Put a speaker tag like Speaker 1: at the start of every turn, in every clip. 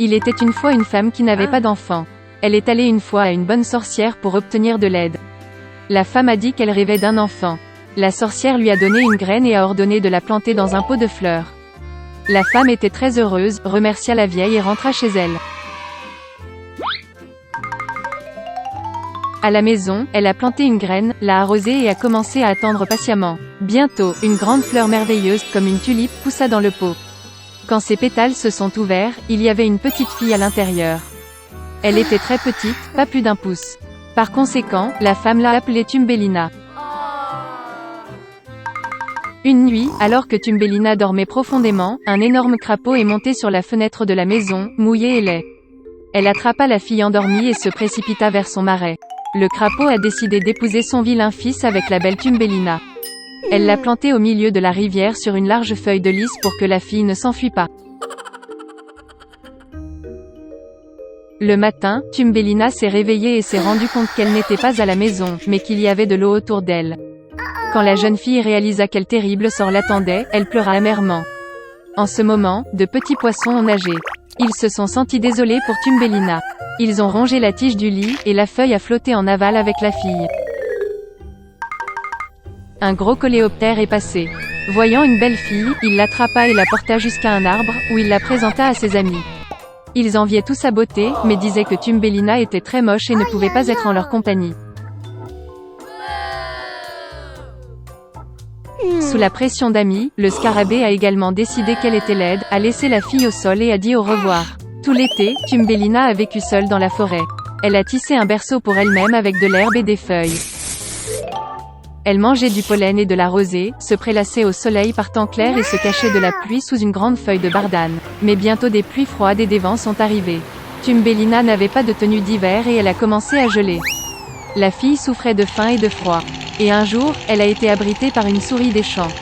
Speaker 1: Il était une fois une femme qui n'avait pas d'enfant. Elle est allée une fois à une bonne sorcière pour obtenir de l'aide. La femme a dit qu'elle rêvait d'un enfant. La sorcière lui a donné une graine et a ordonné de la planter dans un pot de fleurs. La femme était très heureuse, remercia la vieille et rentra chez elle. À la maison, elle a planté une graine, l'a arrosée et a commencé à attendre patiemment. Bientôt, une grande fleur merveilleuse, comme une tulipe, poussa dans le pot. Quand ses pétales se sont ouverts, il y avait une petite fille à l'intérieur. Elle était très petite, pas plus d'1 pouce. Par conséquent, la femme l'a appelée Thumbelina. Une nuit, alors que Thumbelina dormait profondément, un énorme crapaud est monté sur la fenêtre de la maison, mouillé et laid. Elle attrapa la fille endormie et se précipita vers son marais. Le crapaud a décidé d'épouser son vilain fils avec la belle Thumbelina. Elle l'a planté au milieu de la rivière sur une large feuille de lys pour que la fille ne s'enfuit pas. Le matin, Thumbelina s'est réveillée et s'est rendue compte qu'elle n'était pas à la maison, mais qu'il y avait de l'eau autour d'elle. Quand la jeune fille réalisa quel terrible sort l'attendait, elle pleura amèrement. En ce moment, de petits poissons ont nagé. Ils se sont sentis désolés pour Thumbelina. Ils ont rongé la tige du lit, et la feuille a flotté en aval avec la fille. Un gros coléoptère est passé. Voyant une belle fille, il l'attrapa et la porta jusqu'à un arbre, où il la présenta à ses amis. Ils enviaient tous sa beauté, mais disaient que Thumbelina était très moche et ne pouvait pas être en leur compagnie. Sous la pression d'amis, le scarabée a également décidé qu'elle était laide, a laissé la fille au sol et a dit au revoir. Tout l'été, Thumbelina a vécu seule dans la forêt. Elle a tissé un berceau pour elle-même avec de l'herbe et des feuilles. Elle mangeait du pollen et de la rosée, se prélassait au soleil par temps clair et se cachait de la pluie sous une grande feuille de bardane. Mais bientôt des pluies froides et des vents sont arrivés. Thumbelina n'avait pas de tenue d'hiver et elle a commencé à geler. La fille souffrait de faim et de froid. Et un jour, elle a été abritée par une souris des champs.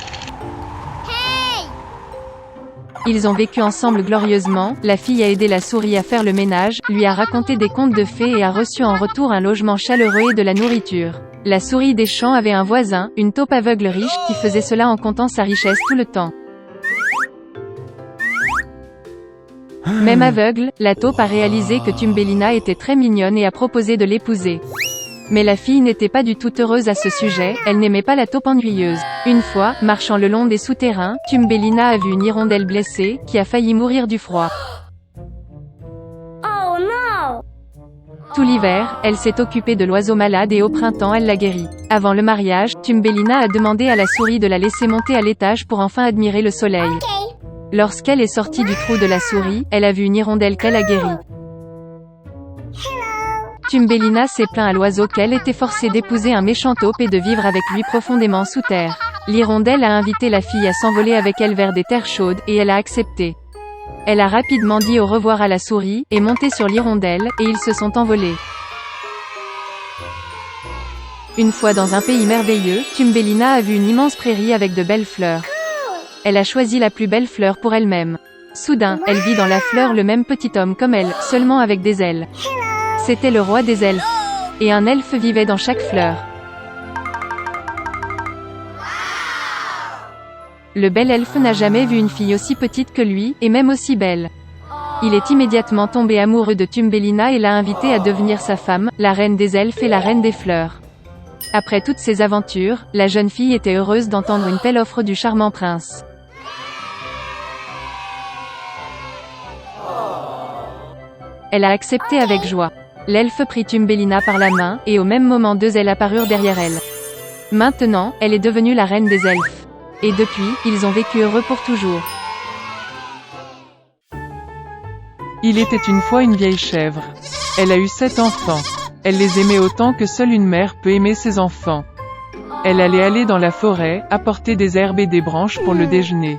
Speaker 1: Ils ont vécu ensemble glorieusement, la fille a aidé la souris à faire le ménage, lui a raconté des contes de fées et a reçu en retour un logement chaleureux et de la nourriture. La souris des champs avait un voisin, une taupe aveugle riche, qui faisait cela en comptant sa richesse tout le temps. Même aveugle, la taupe a réalisé que Thumbelina était très mignonne et a proposé de l'épouser. Mais la fille n'était pas du tout heureuse à ce sujet, elle n'aimait pas la taupe ennuyeuse. Une fois, marchant le long des souterrains, Thumbelina a vu une hirondelle blessée, qui a failli mourir du froid.
Speaker 2: Oh non!
Speaker 1: Tout l'hiver, elle s'est occupée de l'oiseau malade et au printemps elle l'a guéri. Avant le mariage, Thumbelina a demandé à la souris de la laisser monter à l'étage pour enfin admirer le soleil. Lorsqu'elle est sortie du trou de la souris, elle a vu une hirondelle qu'elle a guérie. Thumbelina s'est plaint à l'oiseau qu'elle était forcée d'épouser un méchant taupe et de vivre avec lui profondément sous terre. L'hirondelle a invité la fille à s'envoler avec elle vers des terres chaudes, et elle a accepté. Elle a rapidement dit au revoir à la souris, est montée sur l'hirondelle, et ils se sont envolés. Une fois dans un pays merveilleux, Thumbelina a vu une immense prairie avec de belles fleurs. Elle a choisi la plus belle fleur pour elle-même. Soudain, elle vit dans la fleur le même petit homme comme elle, seulement avec des ailes. C'était le roi des elfes. Et un elfe vivait dans chaque fleur. Le bel elfe n'a jamais vu une fille aussi petite que lui, et même aussi belle. Il est immédiatement tombé amoureux de Thumbelina et l'a invitée à devenir sa femme, la reine des elfes et la reine des fleurs. Après toutes ces aventures, la jeune fille était heureuse d'entendre une telle offre du charmant prince. Elle a accepté avec joie. L'elfe prit Thumbelina par la main, et au même moment 2 ailes apparurent derrière elle. Maintenant, elle est devenue la reine des elfes. Et depuis, ils ont vécu heureux pour toujours.
Speaker 3: Il était une fois une vieille chèvre. Elle a eu 7 enfants. Elle les aimait autant que seule une mère peut aimer ses enfants. Elle allait aller dans la forêt, apporter des herbes et des branches pour le déjeuner.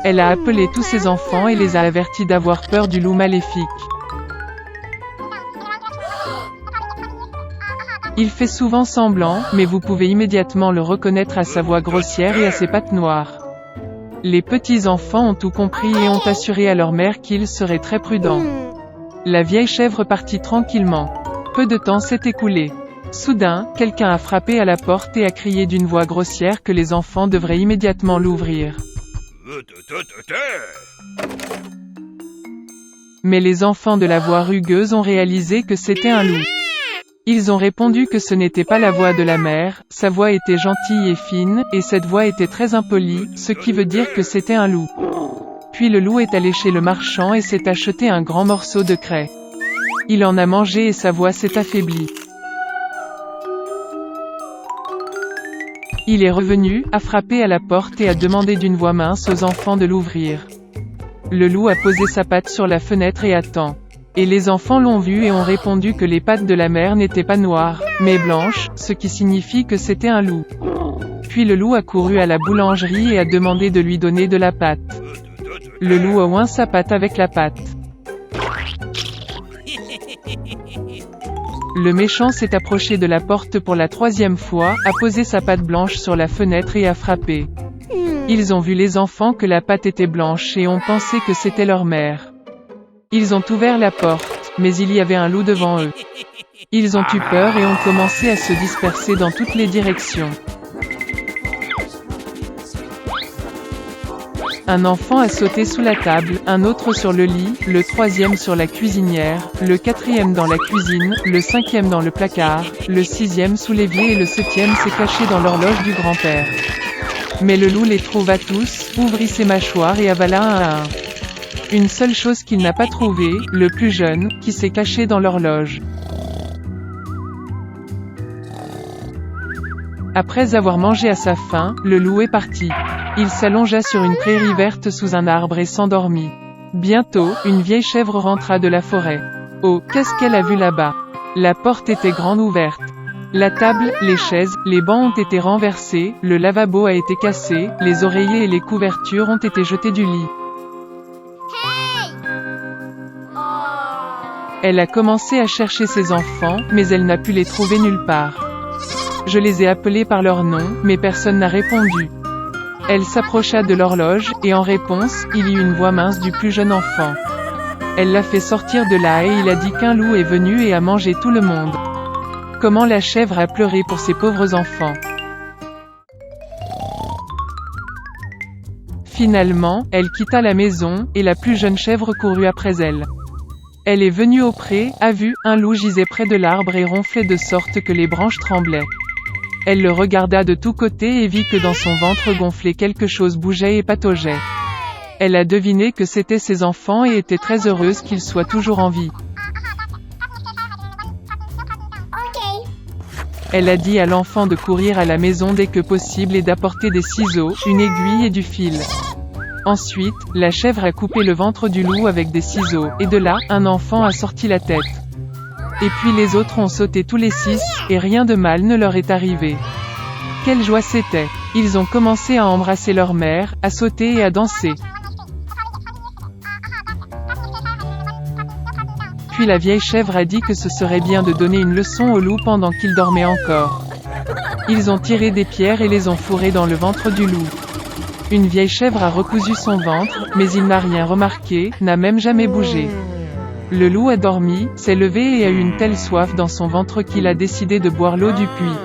Speaker 3: Elle a appelé tous ses enfants et les a avertis d'avoir peur du loup maléfique. Il fait souvent semblant, mais vous pouvez immédiatement le reconnaître à sa voix grossière et à ses pattes noires. Les petits-enfants ont tout compris et ont assuré à leur mère qu'ils seraient très prudents. La vieille chèvre partit tranquillement. Peu de temps s'est écoulé. Soudain, quelqu'un a frappé à la porte et a crié d'une voix grossière que les enfants devraient immédiatement l'ouvrir. Mais les enfants de la voix rugueuse ont réalisé que c'était un loup. Ils ont répondu que ce n'était pas la voix de la mère, sa voix était gentille et fine, et cette voix était très impolie, ce qui veut dire que c'était un loup. Puis le loup est allé chez le marchand et s'est acheté un grand morceau de craie. Il en a mangé et sa voix s'est affaiblie. Il est revenu, a frappé à la porte et a demandé d'une voix mince aux enfants de l'ouvrir. Le loup a posé sa patte sur la fenêtre et attend. Et les enfants l'ont vu et ont répondu que les pattes de la mère n'étaient pas noires, mais blanches, ce qui signifie que c'était un loup. Puis le loup a couru à la boulangerie et a demandé de lui donner de la pâte. Le loup a oint sa patte avec la pâte. Le méchant s'est approché de la porte pour la 3e fois, a posé sa patte blanche sur la fenêtre et a frappé. Ils ont vu les enfants que la patte était blanche et ont pensé que c'était leur mère. Ils ont ouvert la porte, mais il y avait un loup devant eux. Ils ont eu peur et ont commencé à se disperser dans toutes les directions. Un enfant a sauté sous la table, un autre sur le lit, le 3e sur la cuisinière, le 4e dans la cuisine, le 5e dans le placard, le 6e sous l'évier et le 7e s'est caché dans l'horloge du grand-père. Mais le loup les trouva tous, ouvrit ses mâchoires et avala un à un. Une seule chose qu'il n'a pas trouvée, le plus jeune, qui s'est caché dans l'horloge. Après avoir mangé à sa faim, le loup est parti. Il s'allongea sur une prairie verte sous un arbre et s'endormit. Bientôt, une vieille chèvre rentra de la forêt. Oh, qu'est-ce qu'elle a vu là-bas? La porte était grande ouverte. La table, les chaises, les bancs ont été renversés, le lavabo a été cassé, les oreillers et les couvertures ont été jetés du lit. Elle a commencé à chercher ses enfants, mais elle n'a pu les trouver nulle part. Je les ai appelés par leur nom, mais personne n'a répondu. Elle s'approcha de l'horloge, et en réponse, il y eut une voix mince du plus jeune enfant. Elle l'a fait sortir de là et il a dit qu'un loup est venu et a mangé tout le monde. Comment la chèvre a pleuré pour ses pauvres enfants. Finalement, elle quitta la maison, et la plus jeune chèvre courut après elle. Elle est venue au pré, a vu, un loup gisait près de l'arbre et ronflait de sorte que les branches tremblaient. Elle le regarda de tous côtés et vit que dans son ventre gonflé quelque chose bougeait et pataugeait. Elle a deviné que c'étaient ses enfants et était très heureuse qu'ils soient toujours en vie. Elle a dit à l'enfant de courir à la maison dès que possible et d'apporter des ciseaux, une aiguille et du fil. Ensuite, la chèvre a coupé le ventre du loup avec des ciseaux, et de là, un enfant a sorti la tête. Et puis les autres ont sauté tous les 6, et rien de mal ne leur est arrivé. Quelle joie c'était! Ils ont commencé à embrasser leur mère, à sauter et à danser. Puis la vieille chèvre a dit que ce serait bien de donner une leçon au loup pendant qu'il dormait encore. Ils ont tiré des pierres et les ont fourrées dans le ventre du loup. Une vieille chèvre a recousu son ventre, mais il n'a rien remarqué, n'a même jamais bougé. Le loup a dormi, s'est levé et a eu une telle soif dans son ventre qu'il a décidé de boire l'eau du puits.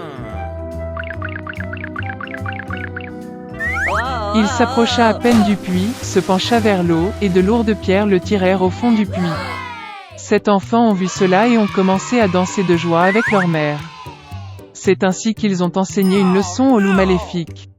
Speaker 3: Il s'approcha à peine du puits, se pencha vers l'eau, et de lourdes pierres le tirèrent au fond du puits. 7 enfants ont vu cela et ont commencé à danser de joie avec leur mère. C'est ainsi qu'ils ont enseigné une leçon au loup maléfique.